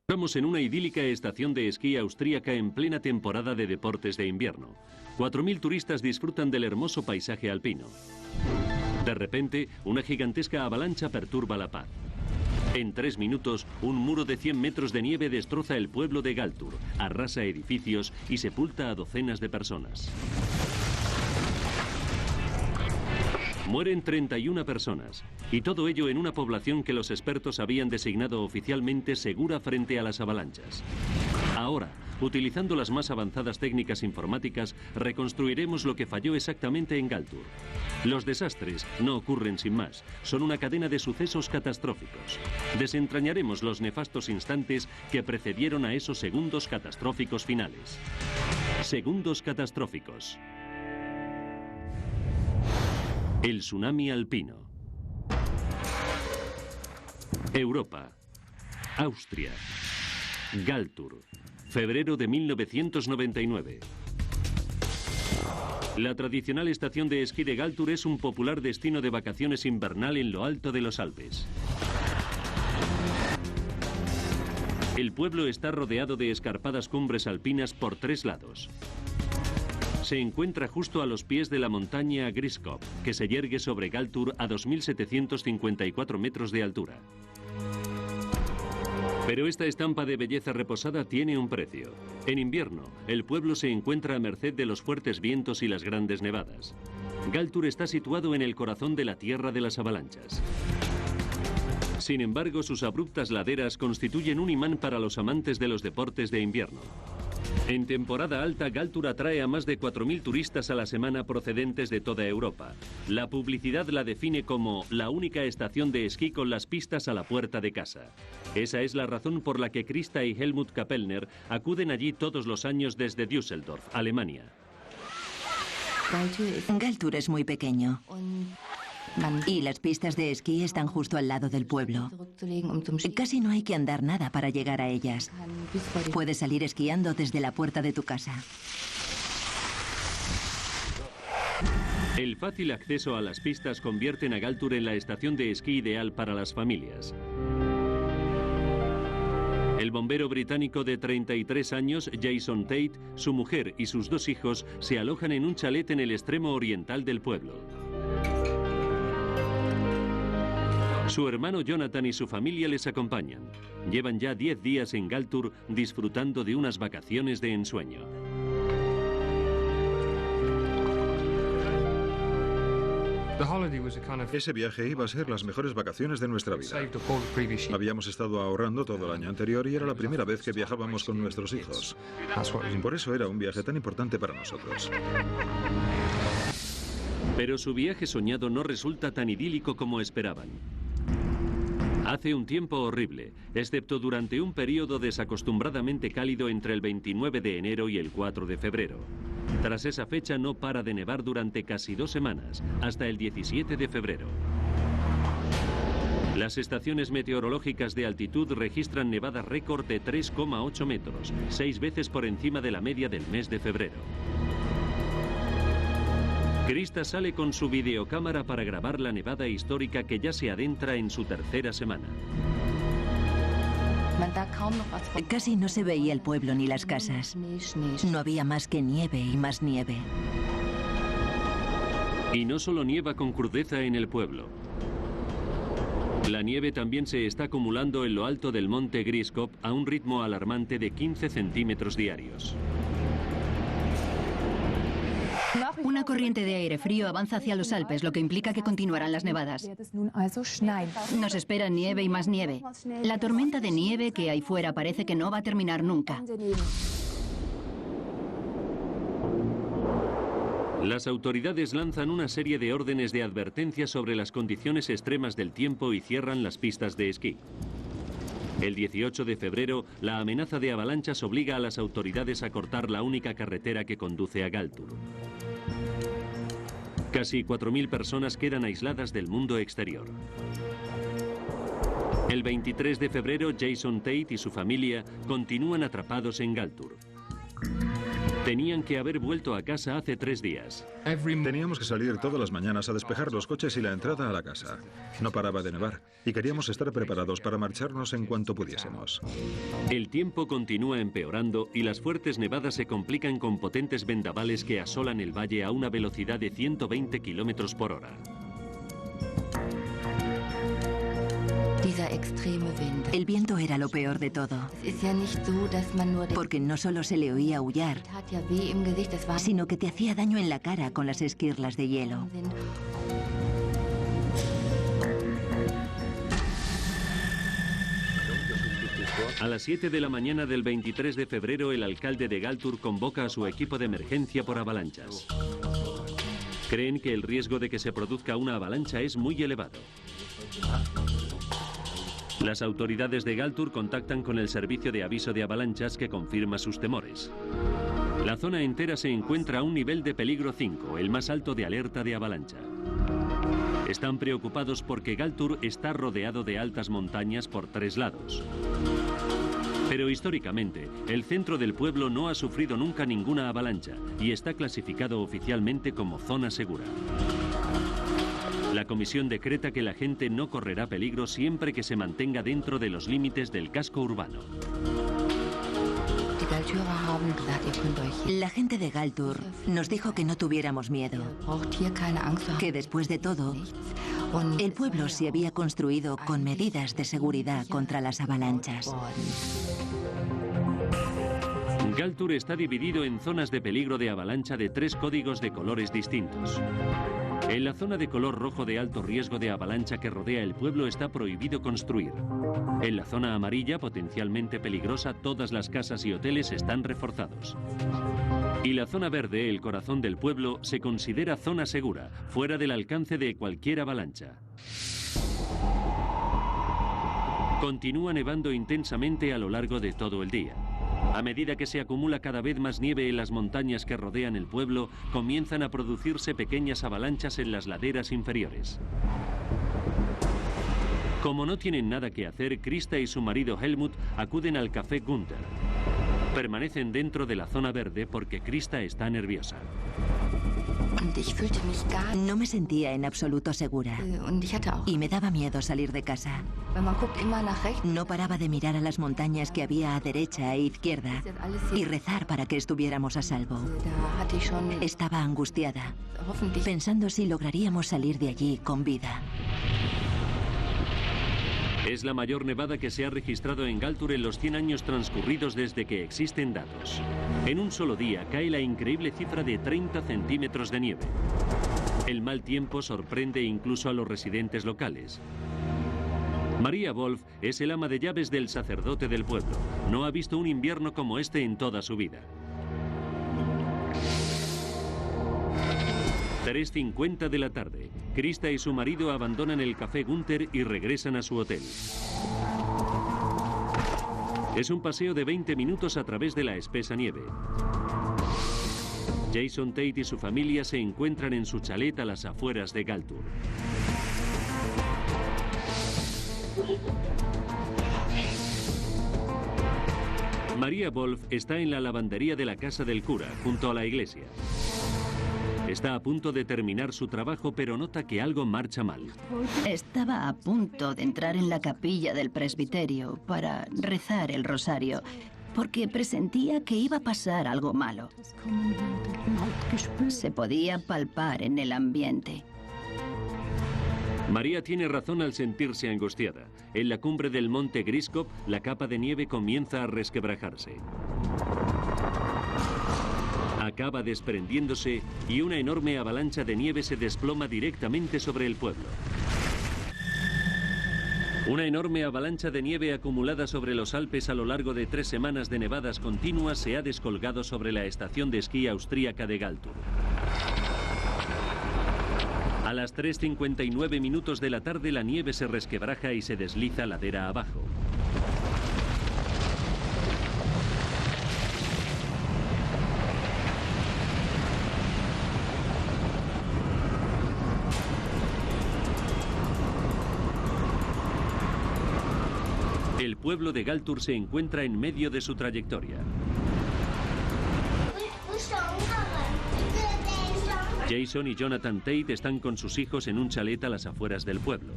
Estamos en una idílica estación de esquí austríaca en plena temporada de deportes de invierno. 4.000 turistas disfrutan del hermoso paisaje alpino. De repente, una gigantesca avalancha perturba la paz. En 3 minutos, un muro de 100 metros de nieve destroza el pueblo de Galtur, arrasa edificios y sepulta a docenas de personas. Mueren 31 personas, y todo ello en una población que los expertos habían designado oficialmente segura frente a las avalanchas. Ahora, utilizando las más avanzadas técnicas informáticas, reconstruiremos lo que falló exactamente en Galtur. Los desastres no ocurren sin más, son una cadena de sucesos catastróficos. Desentrañaremos los nefastos instantes que precedieron a esos segundos catastróficos finales. Segundos catastróficos. El tsunami alpino. Europa. Austria. Galtur. Febrero de 1999. La tradicional estación de esquí de Galtur es un popular destino de vacaciones invernal en lo alto de los Alpes. El pueblo está rodeado de escarpadas cumbres alpinas por 3 lados. Se encuentra justo a los pies de la montaña Griskop, que se yergue sobre Galtur a 2.754 metros de altura. Pero esta estampa de belleza reposada tiene un precio. En invierno, el pueblo se encuentra a merced de los fuertes vientos y las grandes nevadas. Galtur está situado en el corazón de la tierra de las avalanchas. Sin embargo, sus abruptas laderas constituyen un imán para los amantes de los deportes de invierno. En temporada alta, Galtur atrae a más de 4.000 turistas a la semana procedentes de toda Europa. La publicidad la define como la única estación de esquí con las pistas a la puerta de casa. Esa es la razón por la que Krista y Helmut Kapellner acuden allí todos los años desde Düsseldorf, Alemania. Galtur es muy pequeño y las pistas de esquí están justo al lado del pueblo. Casi no hay que andar nada para llegar a ellas. Puedes salir esquiando desde la puerta de tu casa. El fácil acceso a las pistas convierten a Galtur en la estación de esquí ideal para las familias. El bombero británico de 33 años, Jason Tate, su mujer y sus 2 hijos se alojan en un chalet en el extremo oriental del pueblo. Su hermano Jonathan y su familia les acompañan. Llevan ya 10 días en Galtur disfrutando de unas vacaciones de ensueño. Ese viaje iba a ser las mejores vacaciones de nuestra vida. Habíamos estado ahorrando todo el año anterior y era la primera vez que viajábamos con nuestros hijos. Por eso era un viaje tan importante para nosotros. Pero su viaje soñado no resulta tan idílico como esperaban. Hace un tiempo horrible, excepto durante un periodo desacostumbradamente cálido entre el 29 de enero y el 4 de febrero. Tras esa fecha no para de nevar durante casi 2 semanas, hasta el 17 de febrero. Las estaciones meteorológicas de altitud registran nevadas récord de 3,8 metros, 6 veces por encima de la media del mes de febrero. Krista sale con su videocámara para grabar la nevada histórica que ya se adentra en su 3ª semana. Casi no se veía el pueblo ni las casas. No había más que nieve y más nieve. Y no solo nieva con crudeza en el pueblo. La nieve también se está acumulando en lo alto del monte Griskop a un ritmo alarmante de 15 centímetros diarios. Una corriente de aire frío avanza hacia los Alpes, lo que implica que continuarán las nevadas. Nos espera nieve y más nieve. La tormenta de nieve que hay fuera parece que no va a terminar nunca. Las autoridades lanzan una serie de órdenes de advertencia sobre las condiciones extremas del tiempo y cierran las pistas de esquí. El 18 de febrero, la amenaza de avalanchas obliga a las autoridades a cortar la única carretera que conduce a Galtur. Casi 4.000 personas quedan aisladas del mundo exterior. El 23 de febrero, Jason Tate y su familia continúan atrapados en Galtur. Tenían que haber vuelto a casa hace 3 días. Teníamos que salir todas las mañanas a despejar los coches y la entrada a la casa. No paraba de nevar y queríamos estar preparados para marcharnos en cuanto pudiésemos. El tiempo continúa empeorando y las fuertes nevadas se complican con potentes vendavales que asolan el valle a una velocidad de 120 kilómetros por hora. El viento era lo peor de todo, porque no solo se le oía aullar, sino que te hacía daño en la cara con las esquirlas de hielo. A las 7 de la mañana del 23 de febrero, el alcalde de Galtur convoca a su equipo de emergencia por avalanchas. Creen que el riesgo de que se produzca una avalancha es muy elevado. Las autoridades de Galtur contactan con el servicio de aviso de avalanchas que confirma sus temores. La zona entera se encuentra a un nivel de peligro 5, el más alto de alerta de avalancha. Están preocupados porque Galtur está rodeado de altas montañas por 3 lados. Pero históricamente, el centro del pueblo no ha sufrido nunca ninguna avalancha y está clasificado oficialmente como zona segura. La comisión decreta que la gente no correrá peligro siempre que se mantenga dentro de los límites del casco urbano. La gente de Galtur nos dijo que no tuviéramos miedo, que después de todo, el pueblo se había construido con medidas de seguridad contra las avalanchas. Galtur está dividido en zonas de peligro de avalancha de 3 códigos de colores distintos. En la zona de color rojo de alto riesgo de avalancha que rodea el pueblo está prohibido construir. En la zona amarilla, potencialmente peligrosa, todas las casas y hoteles están reforzados. Y la zona verde, el corazón del pueblo, se considera zona segura, fuera del alcance de cualquier avalancha. Continúa nevando intensamente a lo largo de todo el día. A medida que se acumula cada vez más nieve en las montañas que rodean el pueblo, comienzan a producirse pequeñas avalanchas en las laderas inferiores. Como no tienen nada que hacer, Krista y su marido Helmut acuden al café Gunther. Permanecen dentro de la zona verde porque Krista está nerviosa. No me sentía en absoluto segura y me daba miedo salir de casa. No paraba de mirar a las montañas que había a derecha e izquierda y rezar para que estuviéramos a salvo. Estaba angustiada, pensando si lograríamos salir de allí con vida. Es la mayor nevada que se ha registrado en Galtur en los 100 años transcurridos desde que existen datos. En un solo día cae la increíble cifra de 30 centímetros de nieve. El mal tiempo sorprende incluso a los residentes locales. María Wolf es el ama de llaves del sacerdote del pueblo. No ha visto un invierno como este en toda su vida. 3:50 de la tarde. Krista y su marido abandonan el café Gunther y regresan a su hotel. Es un paseo de 20 minutos a través de la espesa nieve. Jason Tate y su familia se encuentran en su chalet a las afueras de Galtur. María Wolf está en la lavandería de la casa del cura, junto a la iglesia. Está a punto de terminar su trabajo, pero nota que algo marcha mal. Estaba a punto de entrar en la capilla del presbiterio para rezar el rosario, porque presentía que iba a pasar algo malo. Se podía palpar en el ambiente. María tiene razón al sentirse angustiada. En la cumbre del monte Griskop, la capa de nieve comienza a resquebrajarse. Acaba desprendiéndose y una enorme avalancha de nieve se desploma directamente sobre el pueblo. Una enorme avalancha de nieve acumulada sobre los Alpes a lo largo de 3 semanas de nevadas continuas se ha descolgado sobre la estación de esquí austríaca de Galtur. A las 3:59 minutos de la tarde la nieve se resquebraja y se desliza ladera abajo. El pueblo de Galtur se encuentra en medio de su trayectoria. Jason y Jonathan Tate están con sus hijos en un chalet a las afueras del pueblo.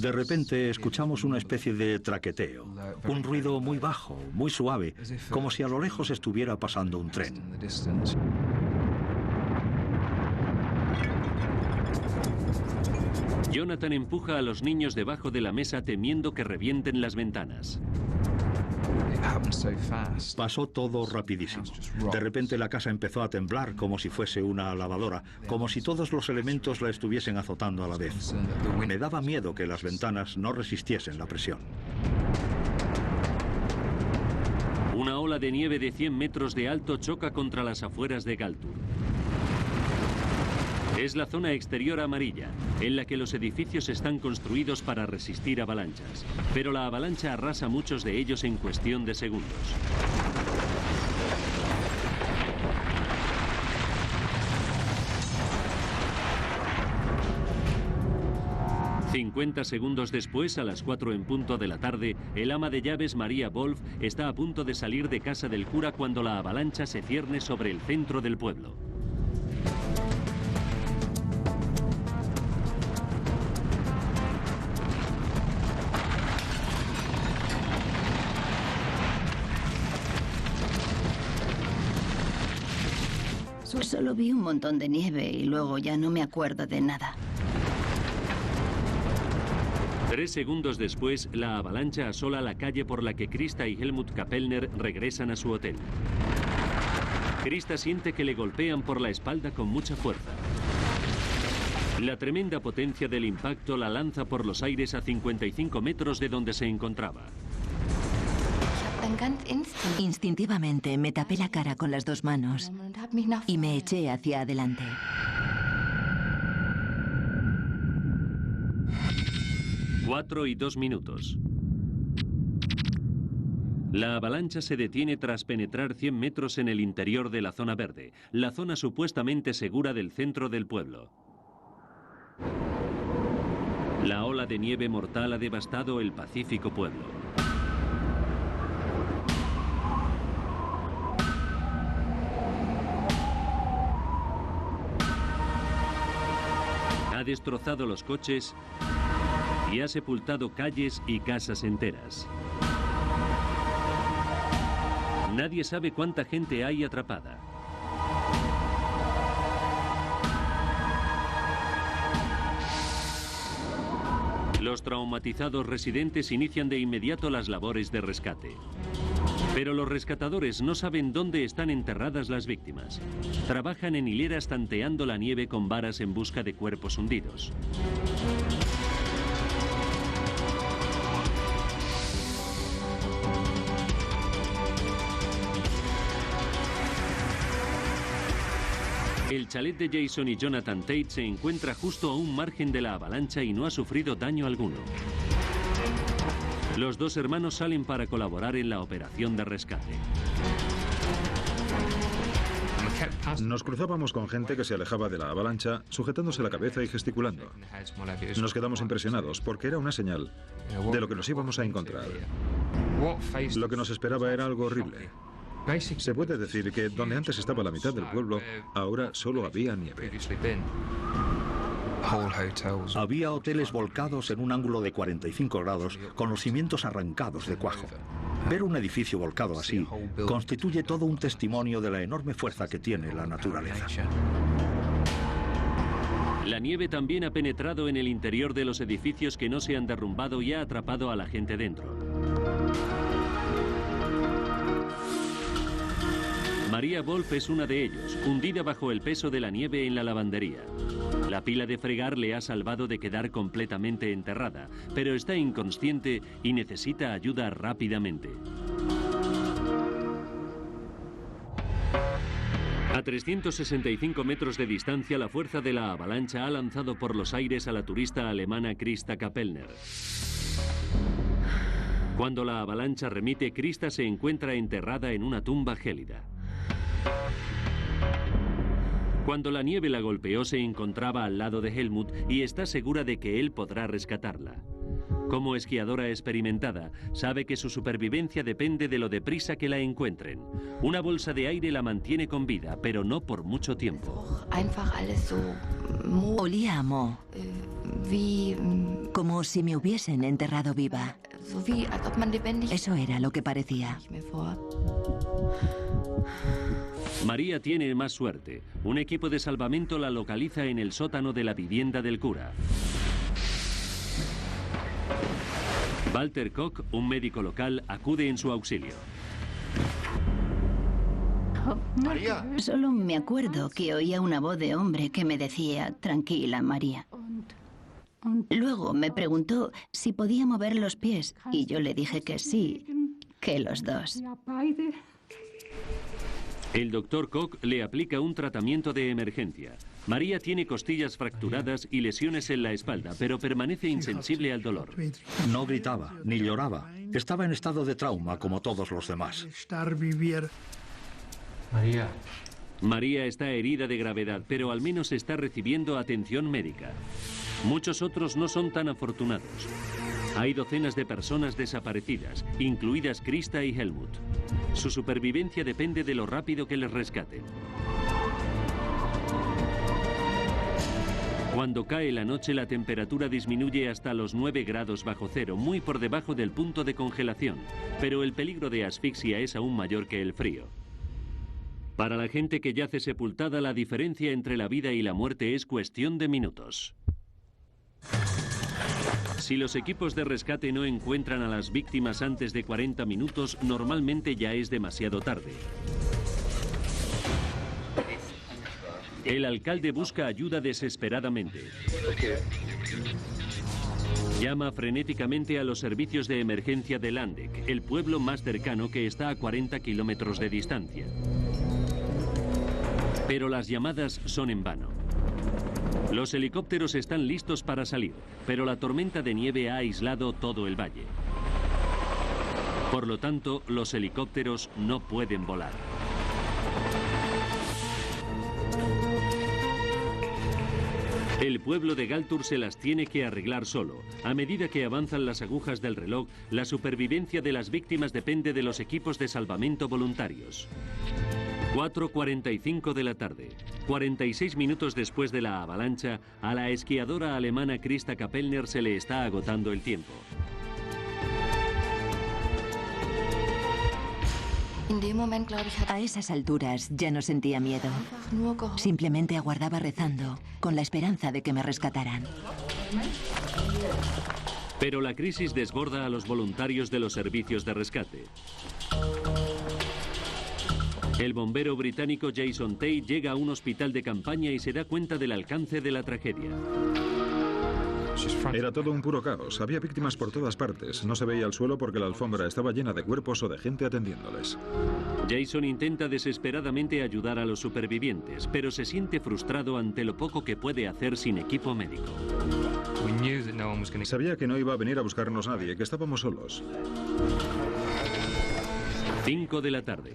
De repente escuchamos una especie de traqueteo, un ruido muy bajo, muy suave, como si a lo lejos estuviera pasando un tren. Jonathan empuja a los niños debajo de la mesa temiendo que revienten las ventanas. Pasó todo rapidísimo. De repente la casa empezó a temblar como si fuese una lavadora, como si todos los elementos la estuviesen azotando a la vez. Me daba miedo que las ventanas no resistiesen la presión. Una ola de nieve de 100 metros de alto choca contra las afueras de Galtur. Es la zona exterior amarilla, en la que los edificios están construidos para resistir avalanchas. Pero la avalancha arrasa muchos de ellos en cuestión de segundos. «50 segundos después, a las 4 en punto de la tarde, el ama de llaves María Wolf está a punto de salir de casa del cura cuando la avalancha se cierne sobre el centro del pueblo. Solo vi un montón de nieve y luego ya no me acuerdo de nada. 3 segundos después, la avalancha asola la calle por la que Krista y Helmut Kapellner regresan a su hotel. Krista siente que le golpean por la espalda con mucha fuerza. La tremenda potencia del impacto la lanza por los aires a 55 metros de donde se encontraba. Instintivamente me tapé la cara con las dos manos y me eché hacia adelante. Cuatro y 2 minutos. La avalancha se detiene tras penetrar 100 metros en el interior de la zona verde, la zona supuestamente segura del centro del pueblo. La ola de nieve mortal ha devastado el pacífico pueblo. Ha destrozado los coches y ha sepultado calles y casas enteras. Nadie sabe cuánta gente hay atrapada. Los traumatizados residentes inician de inmediato las labores de rescate. Pero los rescatadores no saben dónde están enterradas las víctimas. Trabajan en hileras tanteando la nieve con varas en busca de cuerpos hundidos. El chalet de Jason y Jonathan Tate se encuentra justo a un margen de la avalancha y no ha sufrido daño alguno. Los dos hermanos salen para colaborar en la operación de rescate. Nos cruzábamos con gente que se alejaba de la avalancha, sujetándose la cabeza y gesticulando. Nos quedamos impresionados porque era una señal de lo que nos íbamos a encontrar. Lo que nos esperaba era algo horrible. Se puede decir que donde antes estaba la mitad del pueblo, ahora solo había nieve. Había hoteles volcados en un ángulo de 45 grados con los cimientos arrancados de cuajo. Ver un edificio volcado así constituye todo un testimonio de la enorme fuerza que tiene la naturaleza. La nieve también ha penetrado en el interior de los edificios que no se han derrumbado y ha atrapado a la gente dentro. María Wolf es una de ellos, hundida bajo el peso de la nieve en la lavandería. La pila de fregar le ha salvado de quedar completamente enterrada, pero está inconsciente y necesita ayuda rápidamente. A 365 metros de distancia, la fuerza de la avalancha ha lanzado por los aires a la turista alemana Krista Kapellner. Cuando la avalancha remite, Krista se encuentra enterrada en una tumba gélida. Cuando la nieve la golpeó, se encontraba al lado de Helmut y está segura de que él podrá rescatarla. Como esquiadora experimentada, sabe que su supervivencia depende de lo deprisa que la encuentren. Una bolsa de aire la mantiene con vida, pero no por mucho tiempo. Olía a moho, como si me hubiesen enterrado viva. Eso era lo que parecía. María tiene más suerte. Un equipo de salvamento la localiza en el sótano de la vivienda del cura. Walter Koch, un médico local, acude en su auxilio. María. Solo me acuerdo que oía una voz de hombre que me decía, tranquila, María. Luego me preguntó si podía mover los pies y yo le dije que sí, que los dos. El doctor Koch le aplica un tratamiento de emergencia. María tiene costillas fracturadas y lesiones en la espalda, pero permanece insensible al dolor. No gritaba, ni lloraba. Estaba en estado de trauma, como todos los demás. María está herida de gravedad, pero al menos está recibiendo atención médica. Muchos otros no son tan afortunados. Hay docenas de personas desaparecidas, incluidas Krista y Helmut. Su supervivencia depende de lo rápido que les rescaten. Cuando cae la noche, la temperatura disminuye hasta los 9 grados bajo cero, muy por debajo del punto de congelación, pero el peligro de asfixia es aún mayor que el frío. Para la gente que yace sepultada, la diferencia entre la vida y la muerte es cuestión de minutos. Si los equipos de rescate no encuentran a las víctimas antes de 40 minutos, normalmente ya es demasiado tarde. El alcalde busca ayuda desesperadamente. Llama frenéticamente a los servicios de emergencia de Landeck, el pueblo más cercano que está a 40 kilómetros de distancia. Pero las llamadas son en vano. Los helicópteros están listos para salir, pero la tormenta de nieve ha aislado todo el valle. Por lo tanto, los helicópteros no pueden volar. El pueblo de Galtur se las tiene que arreglar solo. A medida que avanzan las agujas del reloj, la supervivencia de las víctimas depende de los equipos de salvamento voluntarios. 4:45 de la tarde. 46 minutos después de la avalancha, a la esquiadora alemana Krista Kapellner se le está agotando el tiempo. A esas alturas ya no sentía miedo. Simplemente aguardaba rezando, con la esperanza de que me rescataran. Pero la crisis desborda a los voluntarios de los servicios de rescate. El bombero británico Jason Tay llega a un hospital de campaña y se da cuenta del alcance de la tragedia. Era todo un puro caos. Había víctimas por todas partes. No se veía el suelo porque la alfombra estaba llena de cuerpos o de gente atendiéndoles. Jason intenta desesperadamente ayudar a los supervivientes, pero se siente frustrado ante lo poco que puede hacer sin equipo médico. Sabía que no iba a venir a buscarnos nadie, que estábamos solos. 5 de la tarde.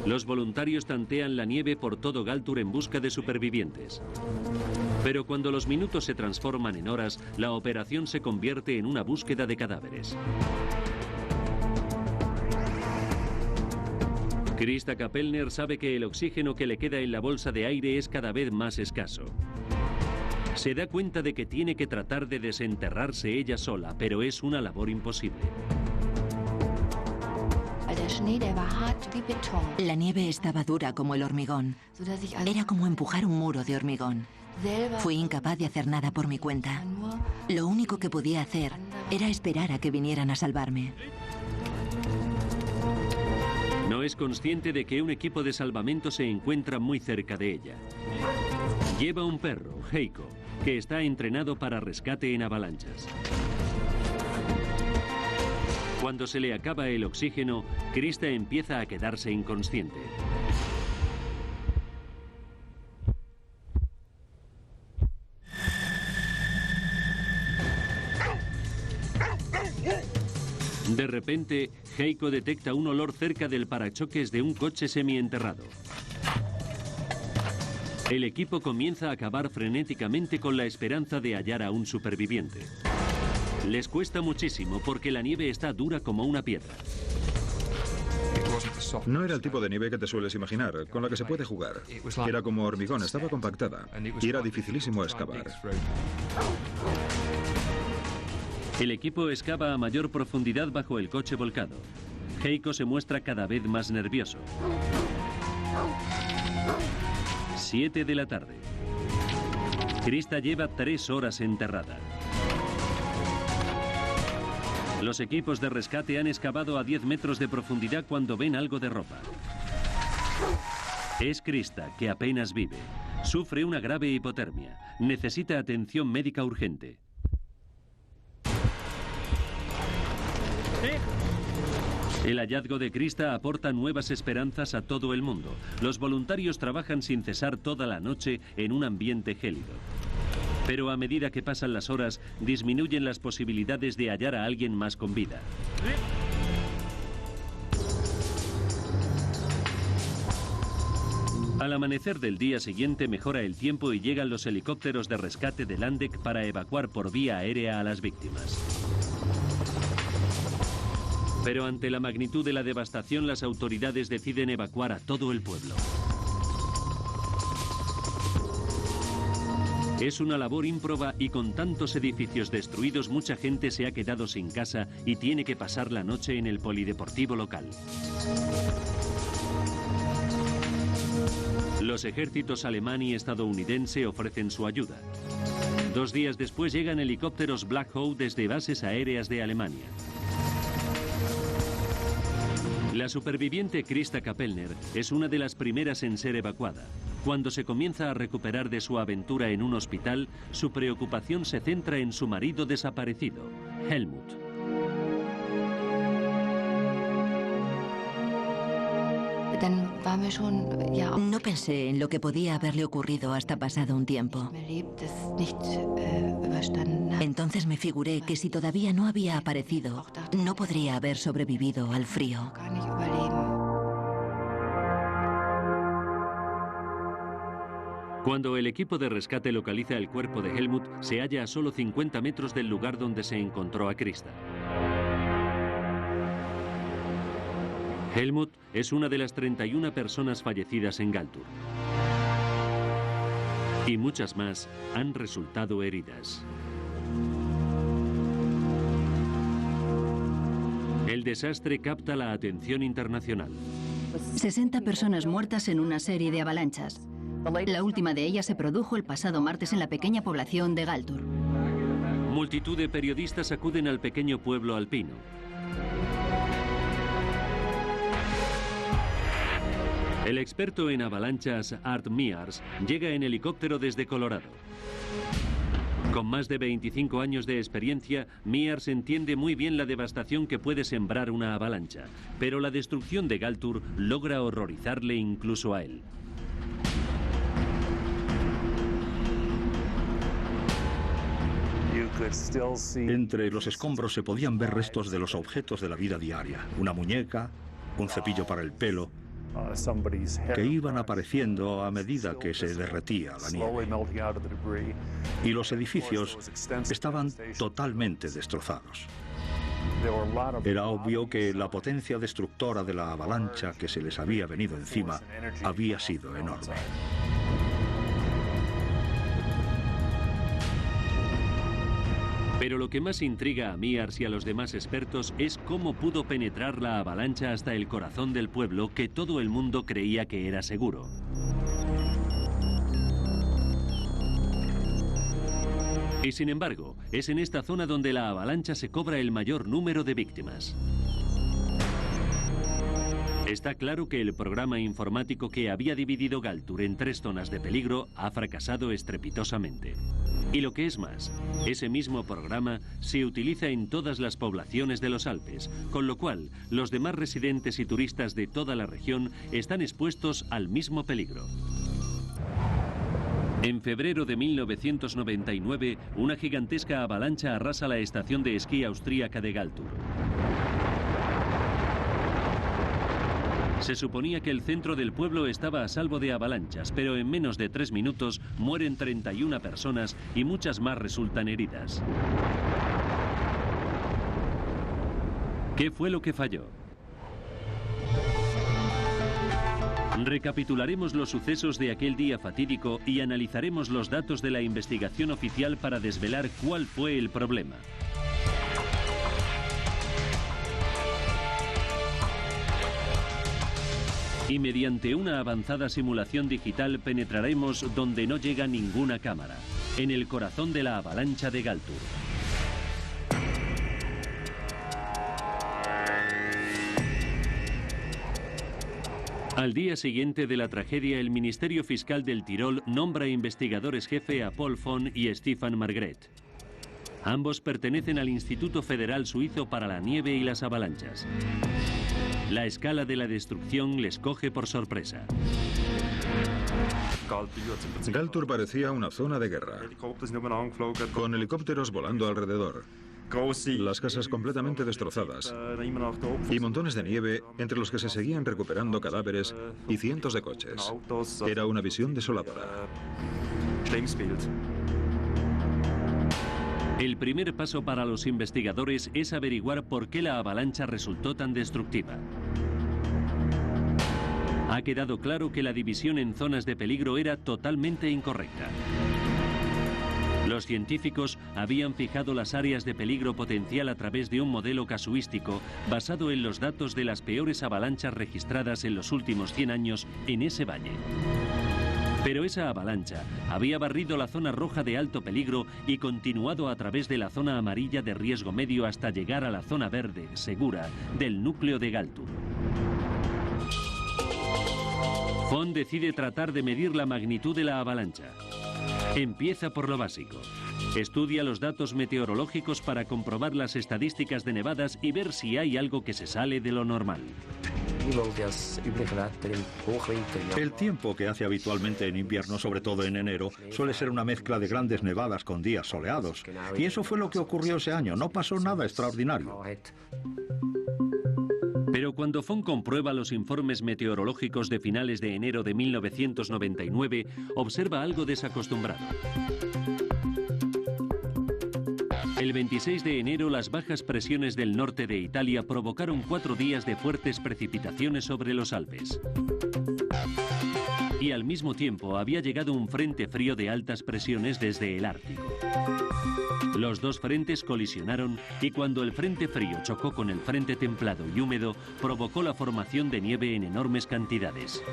Los voluntarios tantean la nieve por todo Galtur en busca de supervivientes. Pero cuando los minutos se transforman en horas, la operación se convierte en una búsqueda de cadáveres. Krista Kapellner sabe que el oxígeno que le queda en la bolsa de aire es cada vez más escaso. Se da cuenta de que tiene que tratar de desenterrarse ella sola, pero es una labor imposible. La nieve estaba dura como el hormigón. Era como empujar un muro de hormigón. Fui incapaz de hacer nada por mi cuenta. Lo único que podía hacer era esperar a que vinieran a salvarme. No es consciente de que un equipo de salvamento se encuentra muy cerca de ella. Lleva un perro, Heiko, que está entrenado para rescate en avalanchas. Cuando se le acaba el oxígeno, Krista empieza a quedarse inconsciente. De repente, Heiko detecta un olor cerca del parachoques de un coche semienterrado. El equipo comienza a cavar frenéticamente con la esperanza de hallar a un superviviente. Les cuesta muchísimo porque la nieve está dura como una piedra. No era el tipo de nieve que te sueles imaginar, con la que se puede jugar. Era como hormigón, estaba compactada y era dificilísimo excavar. El equipo excava a mayor profundidad bajo el coche volcado. Heiko se muestra cada vez más nervioso. 7 de la tarde. Krista lleva 3 horas enterrada. Los equipos de rescate han excavado a 10 metros de profundidad cuando ven algo de ropa. Es Krista, que apenas vive. Sufre una grave hipotermia. Necesita atención médica urgente. El hallazgo de Krista aporta nuevas esperanzas a todo el mundo. Los voluntarios trabajan sin cesar toda la noche en un ambiente gélido. Pero a medida que pasan las horas, disminuyen las posibilidades de hallar a alguien más con vida. Al amanecer del día siguiente mejora el tiempo y llegan los helicópteros de rescate de Landeck para evacuar por vía aérea a las víctimas. Pero ante la magnitud de la devastación, las autoridades deciden evacuar a todo el pueblo. Es una labor ímproba y con tantos edificios destruidos, mucha gente se ha quedado sin casa y tiene que pasar la noche en el polideportivo local. Los ejércitos alemán y estadounidense ofrecen su ayuda. 2 días después llegan helicópteros Black Hawk desde bases aéreas de Alemania. La superviviente Krista Kapellner es una de las primeras en ser evacuada. Cuando se comienza a recuperar de su aventura en un hospital, su preocupación se centra en su marido desaparecido, Helmut. No pensé en lo que podía haberle ocurrido hasta pasado un tiempo. Entonces me figuré que si todavía no había aparecido, no podría haber sobrevivido al frío. Cuando el equipo de rescate localiza el cuerpo de Helmut, se halla a solo 50 metros del lugar donde se encontró a Krista. Helmut es una de las 31 personas fallecidas en Galtur. Y muchas más han resultado heridas. El desastre capta la atención internacional. 60 personas muertas en una serie de avalanchas. La última de ellas se produjo el pasado martes en la pequeña población de Galtur. Multitud de periodistas acuden al pequeño pueblo alpino. El experto en avalanchas Art Mears llega en helicóptero desde Colorado. Con más de 25 años de experiencia, Mears entiende muy bien la devastación que puede sembrar una avalancha, pero la destrucción de Galtur logra horrorizarle incluso a él. Entre los escombros se podían ver restos de los objetos de la vida diaria. Una muñeca, un cepillo para el pelo, que iban apareciendo a medida que se derretía la nieve. Y los edificios estaban totalmente destrozados. Era obvio que la potencia destructora de la avalancha que se les había venido encima había sido enorme. Pero lo que más intriga a Mears y a los demás expertos es cómo pudo penetrar la avalancha hasta el corazón del pueblo que todo el mundo creía que era seguro. Y sin embargo, es en esta zona donde la avalancha se cobra el mayor número de víctimas. Está claro que el programa informático que había dividido Galtur en 3 zonas de peligro ha fracasado estrepitosamente. Y lo que es más, ese mismo programa se utiliza en todas las poblaciones de los Alpes, con lo cual los demás residentes y turistas de toda la región están expuestos al mismo peligro. En febrero de 1999, una gigantesca avalancha arrasa la estación de esquí austríaca de Galtur. Se suponía que el centro del pueblo estaba a salvo de avalanchas, pero en menos de 3 minutos mueren 31 personas y muchas más resultan heridas. ¿Qué fue lo que falló? Recapitularemos los sucesos de aquel día fatídico y analizaremos los datos de la investigación oficial para desvelar cuál fue el problema. Y mediante una avanzada simulación digital penetraremos donde no llega ninguna cámara, en el corazón de la avalancha de Galtur. Al día siguiente de la tragedia, el Ministerio Fiscal del Tirol nombra investigadores jefe a Paul Fon y Stefan Margret. Ambos pertenecen al Instituto Federal Suizo para la Nieve y las Avalanchas. La escala de la destrucción les coge por sorpresa. Galtur parecía una zona de guerra, con helicópteros volando alrededor, las casas completamente destrozadas y montones de nieve entre los que se seguían recuperando cadáveres y cientos de coches. Era una visión desoladora. El primer paso para los investigadores es averiguar por qué la avalancha resultó tan destructiva. Ha quedado claro que la división en zonas de peligro era totalmente incorrecta. Los científicos habían fijado las áreas de peligro potencial a través de un modelo casuístico basado en los datos de las peores avalanchas registradas en los últimos 100 años en ese valle. Pero esa avalancha había barrido la zona roja de alto peligro y continuado a través de la zona amarilla de riesgo medio hasta llegar a la zona verde, segura, del núcleo de Galtur. Fon decide tratar de medir la magnitud de la avalancha. Empieza por lo básico. Estudia los datos meteorológicos para comprobar las estadísticas de nevadas y ver si hay algo que se sale de lo normal. El tiempo que hace habitualmente en invierno, sobre todo en enero, suele ser una mezcla de grandes nevadas con días soleados. Y eso fue lo que ocurrió ese año. No pasó nada extraordinario. Pero cuando Fon comprueba los informes meteorológicos de finales de enero de 1999, observa algo desacostumbrado. El 26 de enero, las bajas presiones del norte de Italia provocaron 4 días de fuertes precipitaciones sobre los Alpes. Y al mismo tiempo había llegado un frente frío de altas presiones desde el Ártico. Los dos frentes colisionaron y cuando el frente frío chocó con el frente templado y húmedo, provocó la formación de nieve en enormes cantidades.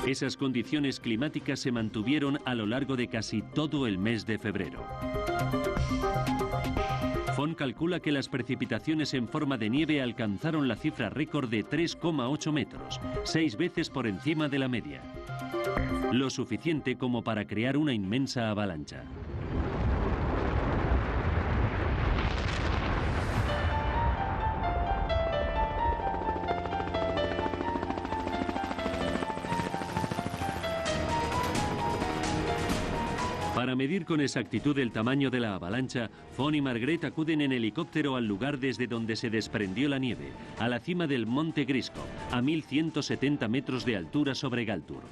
Esas condiciones climáticas se mantuvieron a lo largo de casi todo el mes de febrero. Fon calcula que las precipitaciones en forma de nieve alcanzaron la cifra récord de 3,8 metros, 6 veces por encima de la media. Lo suficiente como para crear una inmensa avalancha. Para medir con exactitud el tamaño de la avalancha, Fon y Margret acuden en helicóptero al lugar desde donde se desprendió la nieve, a la cima del Monte Grisco, a 1170 metros de altura sobre Galtur.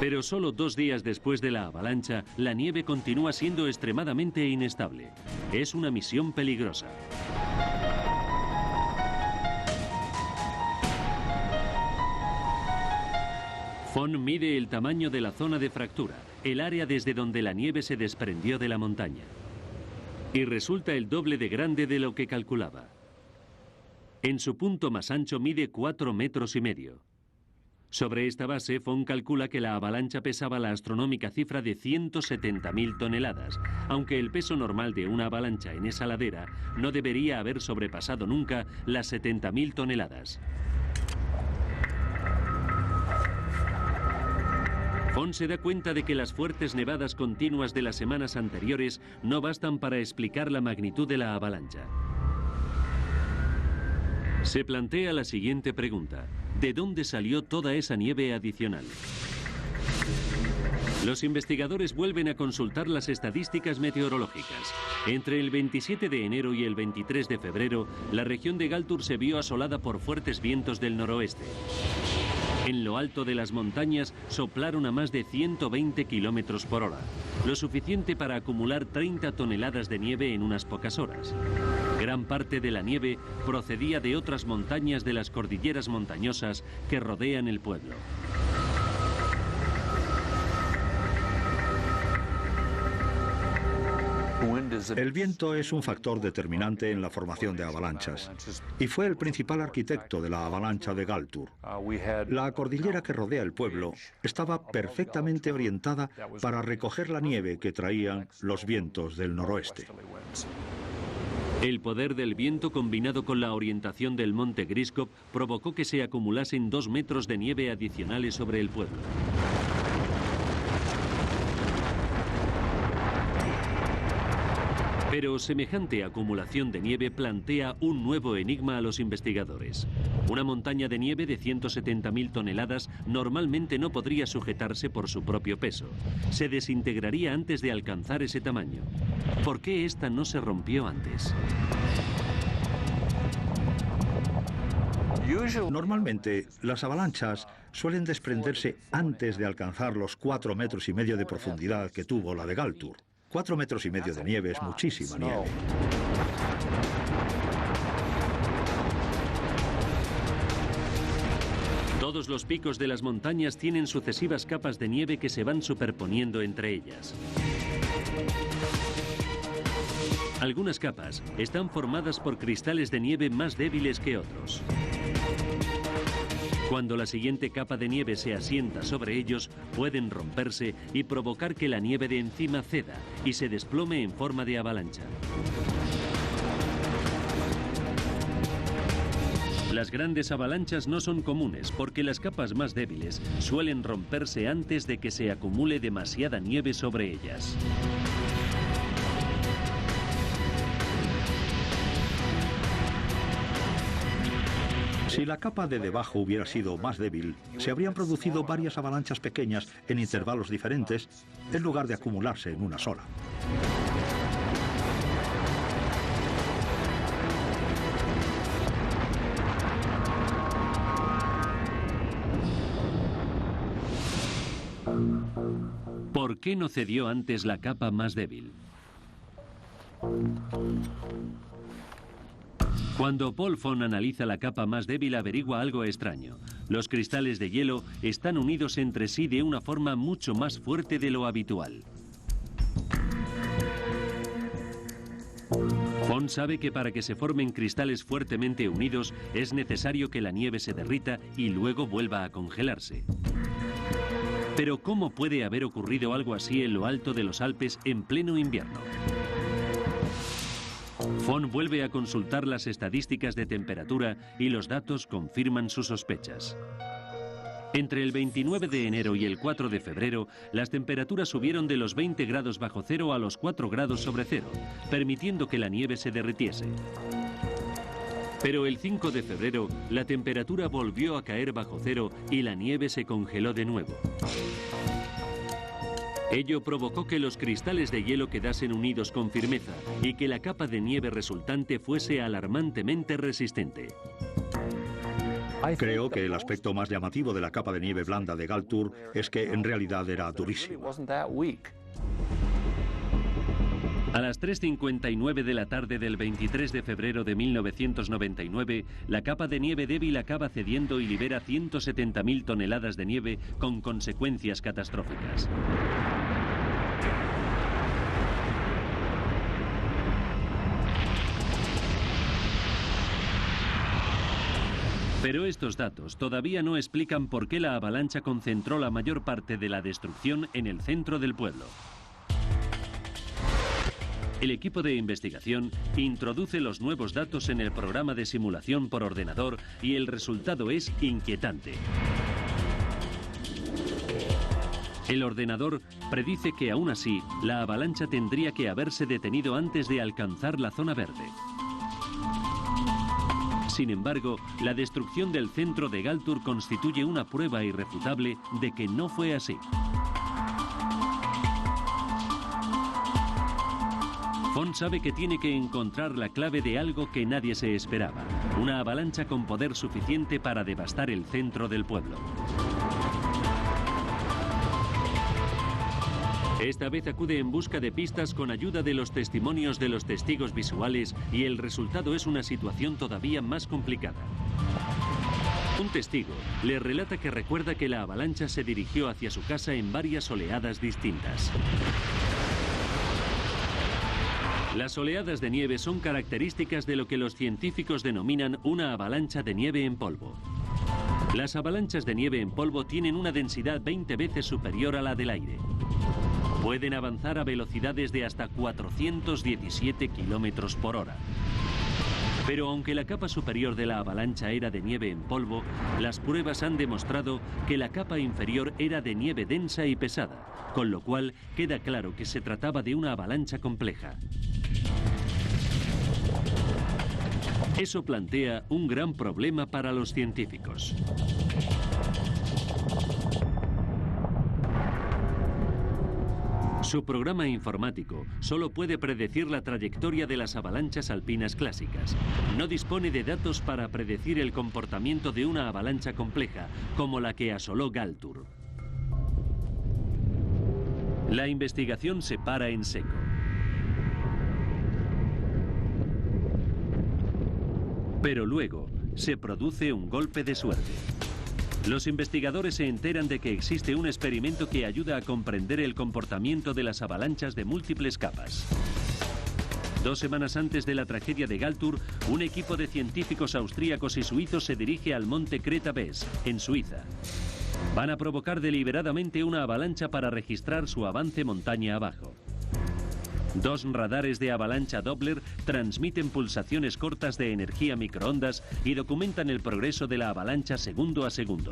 Pero solo 2 días después de la avalancha, la nieve continúa siendo extremadamente inestable. Es una misión peligrosa. Fon mide el tamaño de la zona de fractura, el área desde donde la nieve se desprendió de la montaña. Y resulta el doble de grande de lo que calculaba. En su punto más ancho mide 4,5 metros. Sobre esta base, Fon calcula que la avalancha pesaba la astronómica cifra de 170.000 toneladas, aunque el peso normal de una avalancha en esa ladera no debería haber sobrepasado nunca las 70.000 toneladas. Fon se da cuenta de que las fuertes nevadas continuas de las semanas anteriores no bastan para explicar la magnitud de la avalancha. Se plantea la siguiente pregunta: ¿de dónde salió toda esa nieve adicional? Los investigadores vuelven a consultar las estadísticas meteorológicas. Entre el 27 de enero y el 23 de febrero, la región de Galtur se vio asolada por fuertes vientos del noroeste. En lo alto de las montañas soplaron a más de 120 kilómetros por hora, lo suficiente para acumular 30 toneladas de nieve en unas pocas horas. Gran parte de la nieve procedía de otras montañas de las cordilleras montañosas que rodean el pueblo. El viento es un factor determinante en la formación de avalanchas y fue el principal arquitecto de la avalancha de Galtur. La cordillera que rodea el pueblo estaba perfectamente orientada para recoger la nieve que traían los vientos del noroeste. El poder del viento combinado con la orientación del monte Griskop provocó que se acumulasen 2 metros de nieve adicionales sobre el pueblo. Pero semejante acumulación de nieve plantea un nuevo enigma a los investigadores. Una montaña de nieve de 170.000 toneladas normalmente no podría sujetarse por su propio peso. Se desintegraría antes de alcanzar ese tamaño. ¿Por qué esta no se rompió antes? Normalmente, las avalanchas suelen desprenderse antes de alcanzar los 4,5 metros de profundidad que tuvo la de Galtur. 4,5 metros de nieve es muchísima nieve. Todos los picos de las montañas tienen sucesivas capas de nieve que se van superponiendo entre ellas. Algunas capas están formadas por cristales de nieve más débiles que otros. Cuando la siguiente capa de nieve se asienta sobre ellos, pueden romperse y provocar que la nieve de encima ceda y se desplome en forma de avalancha. Las grandes avalanchas no son comunes porque las capas más débiles suelen romperse antes de que se acumule demasiada nieve sobre ellas. Si la capa de debajo hubiera sido más débil, se habrían producido varias avalanchas pequeñas en intervalos diferentes, en lugar de acumularse en una sola. ¿Por qué no cedió antes la capa más débil? Cuando Paul Fon analiza la capa más débil, averigua algo extraño. Los cristales de hielo están unidos entre sí de una forma mucho más fuerte de lo habitual. Fon sabe que para que se formen cristales fuertemente unidos es necesario que la nieve se derrita y luego vuelva a congelarse. Pero ¿cómo puede haber ocurrido algo así en lo alto de los Alpes en pleno invierno? Fon vuelve a consultar las estadísticas de temperatura y los datos confirman sus sospechas. Entre el 29 de enero y el 4 de febrero, las temperaturas subieron de los 20 grados bajo cero a los 4 grados sobre cero, permitiendo que la nieve se derritiese. Pero el 5 de febrero, la temperatura volvió a caer bajo cero y la nieve se congeló de nuevo. Ello provocó que los cristales de hielo quedasen unidos con firmeza y que la capa de nieve resultante fuese alarmantemente resistente. Creo que el aspecto más llamativo de la capa de nieve blanda de Galtur es que en realidad era durísima. A las 3:59 de la tarde del 23 de febrero de 1999, la capa de nieve débil acaba cediendo y libera 170.000 toneladas de nieve con consecuencias catastróficas. Pero estos datos todavía no explican por qué la avalancha concentró la mayor parte de la destrucción en el centro del pueblo. El equipo de investigación introduce los nuevos datos en el programa de simulación por ordenador y el resultado es inquietante. El ordenador predice que aún así la avalancha tendría que haberse detenido antes de alcanzar la zona verde. Sin embargo, la destrucción del centro de Galtur constituye una prueba irrefutable de que no fue así. Pond sabe que tiene que encontrar la clave de algo que nadie se esperaba, una avalancha con poder suficiente para devastar el centro del pueblo. Esta vez acude en busca de pistas con ayuda de los testimonios de los testigos visuales y el resultado es una situación todavía más complicada. Un testigo le relata que recuerda que la avalancha se dirigió hacia su casa en varias oleadas distintas. Las oleadas de nieve son características de lo que los científicos denominan una avalancha de nieve en polvo. Las avalanchas de nieve en polvo tienen una densidad 20 veces superior a la del aire. Pueden avanzar a velocidades de hasta 417 kilómetros por hora. Pero aunque la capa superior de la avalancha era de nieve en polvo, las pruebas han demostrado que la capa inferior era de nieve densa y pesada, con lo cual queda claro que se trataba de una avalancha compleja. Eso plantea un gran problema para los científicos. Su programa informático solo puede predecir la trayectoria de las avalanchas alpinas clásicas. No dispone de datos para predecir el comportamiento de una avalancha compleja, como la que asoló Galtur. La investigación se para en seco. Pero luego se produce un golpe de suerte. Los investigadores se enteran de que existe un experimento que ayuda a comprender el comportamiento de las avalanchas de múltiples capas. 2 semanas antes de la tragedia de Galtur, un equipo de científicos austríacos y suizos se dirige al monte Kreta Bes, en Suiza. Van a provocar deliberadamente una avalancha para registrar su avance montaña abajo. 2 radares de avalancha Doppler transmiten pulsaciones cortas de energía microondas y documentan el progreso de la avalancha segundo a segundo.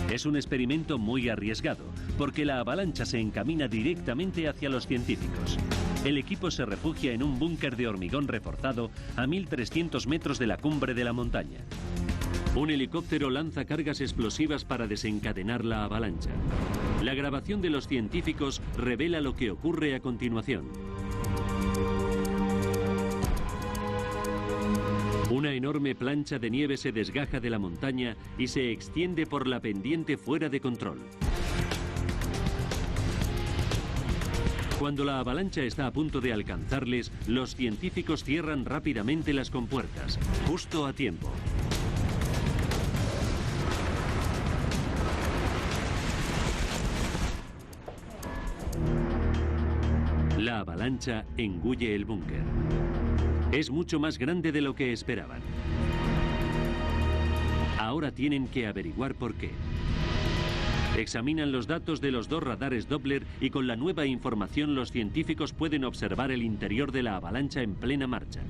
Es un experimento muy arriesgado, porque la avalancha se encamina directamente hacia los científicos. El equipo se refugia en un búnker de hormigón reforzado a 1300 metros de la cumbre de la montaña. Un helicóptero lanza cargas explosivas para desencadenar la avalancha. La grabación de los científicos revela lo que ocurre a continuación. Una enorme plancha de nieve se desgaja de la montaña y se extiende por la pendiente fuera de control. Cuando la avalancha está a punto de alcanzarles, los científicos cierran rápidamente las compuertas, justo a tiempo. La avalancha engulle el búnker. Es mucho más grande de lo que esperaban. Ahora tienen que averiguar por qué. Examinan los datos de los 2 radares Doppler y con la nueva información los científicos pueden observar el interior de la avalancha en plena marcha.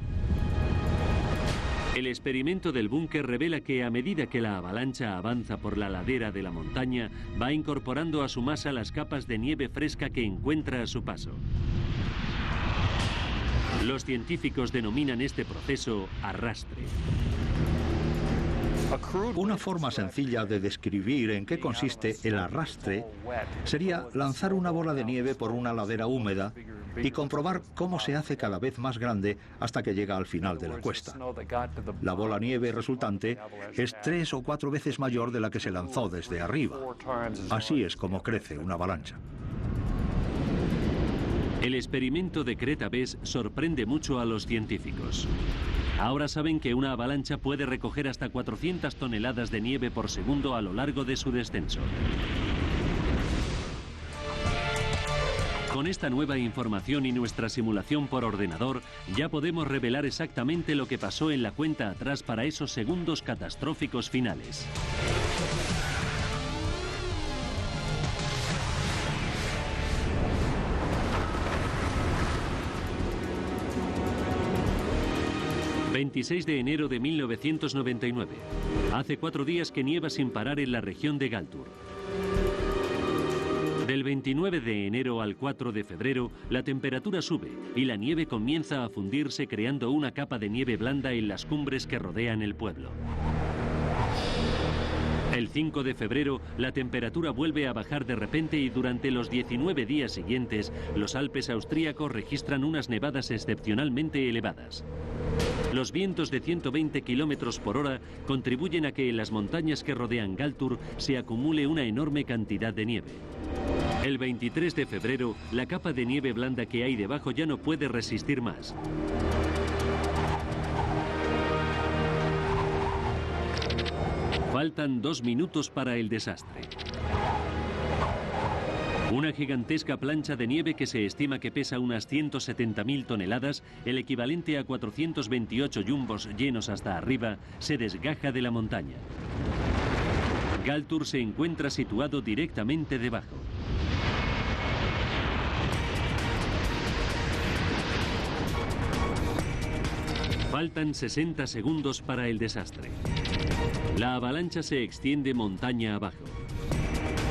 El experimento del búnker revela que a medida que la avalancha avanza por la ladera de la montaña, va incorporando a su masa las capas de nieve fresca que encuentra a su paso. Los científicos denominan este proceso arrastre. Una forma sencilla de describir en qué consiste el arrastre sería lanzar una bola de nieve por una ladera húmeda y comprobar cómo se hace cada vez más grande hasta que llega al final de la cuesta. La bola nieve resultante es 3 o 4 veces mayor de la que se lanzó desde arriba. Así es como crece una avalancha. El experimento de Kreta Bes sorprende mucho a los científicos. Ahora saben que una avalancha puede recoger hasta 400 toneladas de nieve por segundo a lo largo de su descenso. Con esta nueva información y nuestra simulación por ordenador, ya podemos revelar exactamente lo que pasó en la cuenta atrás para esos segundos catastróficos finales. ...26 de enero de 1999. Hace 4 días que nieva sin parar en la región de Galtur. Del 29 de enero al 4 de febrero, la temperatura sube y la nieve comienza a fundirse creando una capa de nieve blanda en las cumbres que rodean el pueblo. El 5 de febrero, la temperatura vuelve a bajar de repente y durante los 19 días siguientes, los Alpes austríacos registran unas nevadas excepcionalmente elevadas. Los vientos de 120 kilómetros por hora contribuyen a que en las montañas que rodean Galtur se acumule una enorme cantidad de nieve. El 23 de febrero, la capa de nieve blanda que hay debajo ya no puede resistir más. Faltan 2 minutos para el desastre. Una gigantesca plancha de nieve que se estima que pesa unas 170.000 toneladas, el equivalente a 428 jumbos llenos hasta arriba, se desgaja de la montaña. Galtur se encuentra situado directamente debajo. Faltan 60 segundos para el desastre. La avalancha se extiende montaña abajo.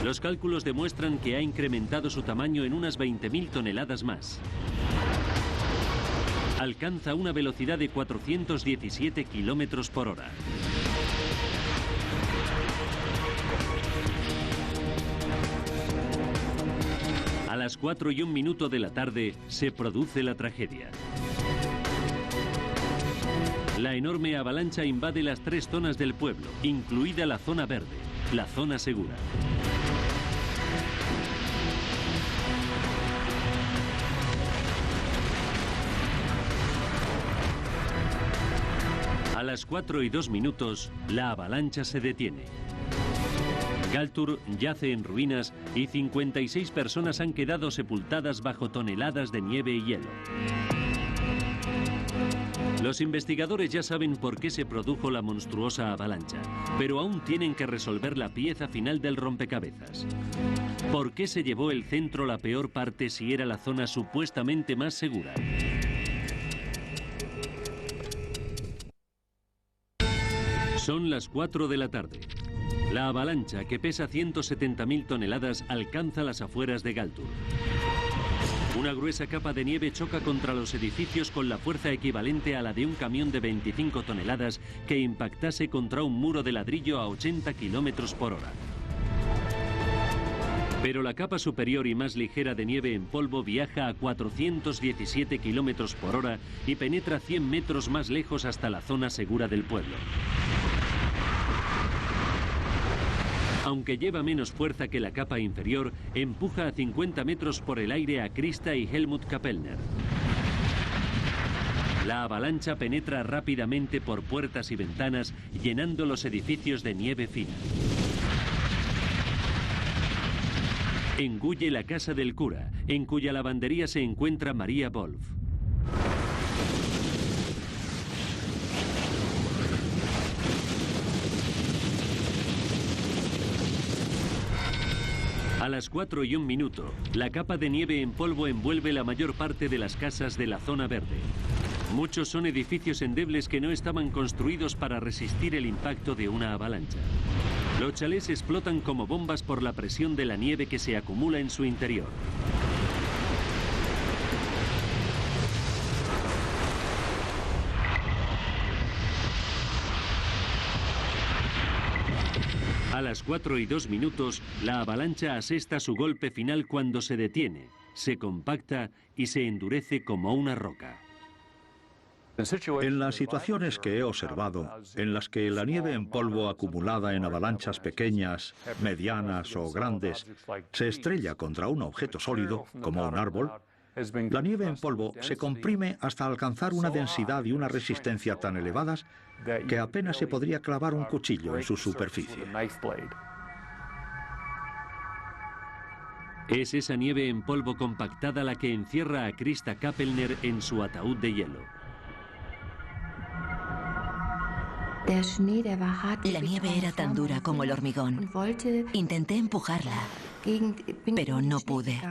Los cálculos demuestran que ha incrementado su tamaño en unas 20.000 toneladas más. Alcanza una velocidad de 417 kilómetros por hora. A las 4:01 de la tarde se produce la tragedia. La enorme avalancha invade las 3 zonas del pueblo, incluida la zona verde, la zona segura. A las 4:02, la avalancha se detiene. Galtur yace en ruinas y 56 personas han quedado sepultadas bajo toneladas de nieve y hielo. Los investigadores ya saben por qué se produjo la monstruosa avalancha, pero aún tienen que resolver la pieza final del rompecabezas. ¿Por qué se llevó el centro la peor parte si era la zona supuestamente más segura? Son las 4 de la tarde. La avalancha, que pesa 170.000 toneladas, alcanza las afueras de Galtur. Una gruesa capa de nieve choca contra los edificios con la fuerza equivalente a la de un camión de 25 toneladas que impactase contra un muro de ladrillo a 80 kilómetros por hora. Pero la capa superior y más ligera de nieve en polvo viaja a 417 kilómetros por hora y penetra 100 metros más lejos hasta la zona segura del pueblo. Aunque lleva menos fuerza que la capa inferior, empuja a 50 metros por el aire a Krista y Helmut Kapellner. La avalancha penetra rápidamente por puertas y ventanas, llenando los edificios de nieve fina. Engulle la casa del cura, en cuya lavandería se encuentra María Wolf. A las 4:01, la capa de nieve en polvo envuelve la mayor parte de las casas de la zona verde. Muchos son edificios endebles que no estaban construidos para resistir el impacto de una avalancha. Los chalés explotan como bombas por la presión de la nieve que se acumula en su interior. A las 4:02, la avalancha asesta su golpe final cuando se detiene, se compacta y se endurece como una roca. En las situaciones que he observado, en las que la nieve en polvo acumulada en avalanchas pequeñas, medianas o grandes se estrella contra un objeto sólido, como un árbol, la nieve en polvo se comprime hasta alcanzar una densidad y una resistencia tan elevadas que apenas se podría clavar un cuchillo en su superficie. Es esa nieve en polvo compactada la que encierra a Krista Kapellner en su ataúd de hielo. La nieve era tan dura como el hormigón. Intenté empujarla, pero no pude.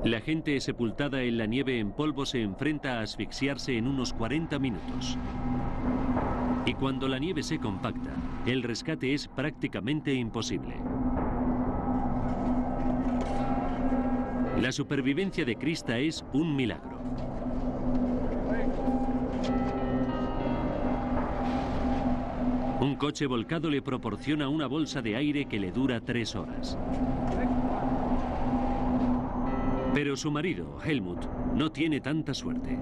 La gente sepultada en la nieve en polvo se enfrenta a asfixiarse en unos 40 minutos. Y cuando la nieve se compacta, el rescate es prácticamente imposible. La supervivencia de Krista es un milagro. Un Un coche volcado le proporciona una bolsa de aire que le dura 3 horas. Pero su marido, Helmut, no tiene tanta suerte.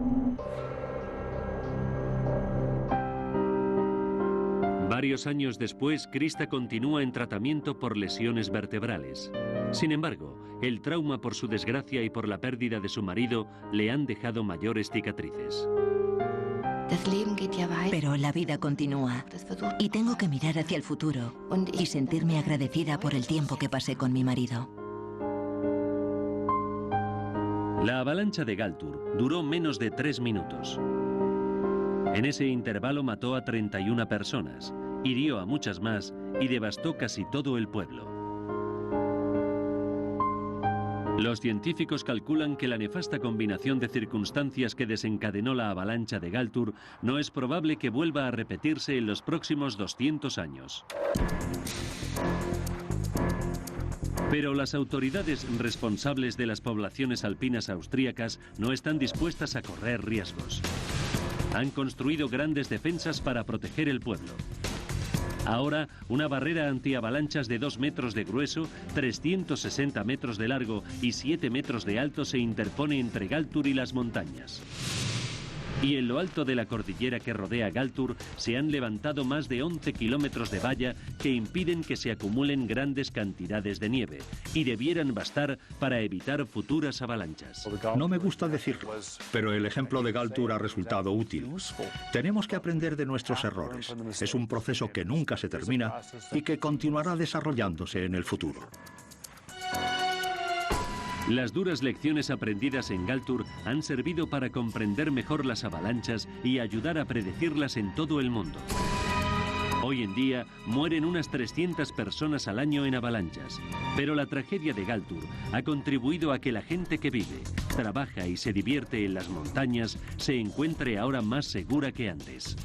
Varios años después, Krista continúa en tratamiento por lesiones vertebrales. Sin embargo, el trauma por su desgracia y por la pérdida de su marido le han dejado mayores cicatrices. Pero la vida continúa y tengo que mirar hacia el futuro y sentirme agradecida por el tiempo que pasé con mi marido. La avalancha de Galtur duró menos de 3 minutos. En ese intervalo mató a 31 personas, hirió a muchas más y devastó casi todo el pueblo. Los científicos calculan que la nefasta combinación de circunstancias que desencadenó la avalancha de Galtur no es probable que vuelva a repetirse en los próximos 200 años. Pero las autoridades responsables de las poblaciones alpinas austríacas no están dispuestas a correr riesgos. Han construido grandes defensas para proteger el pueblo. Ahora, una barrera antiavalanchas de 2 metros de grueso, 360 metros de largo y 7 metros de alto se interpone entre Galtur y las montañas. Y en lo alto de la cordillera que rodea Galtur se han levantado más de 11 kilómetros de valla que impiden que se acumulen grandes cantidades de nieve y debieran bastar para evitar futuras avalanchas. No me gusta decirlo, pero el ejemplo de Galtur ha resultado útil. Tenemos que aprender de nuestros errores. Es un proceso que nunca se termina y que continuará desarrollándose en el futuro. Las duras lecciones aprendidas en Galtur han servido para comprender mejor las avalanchas y ayudar a predecirlas en todo el mundo. Hoy en día mueren unas 300 personas al año en avalanchas, pero la tragedia de Galtur ha contribuido a que la gente que vive, trabaja y se divierte en las montañas se encuentre ahora más segura que antes.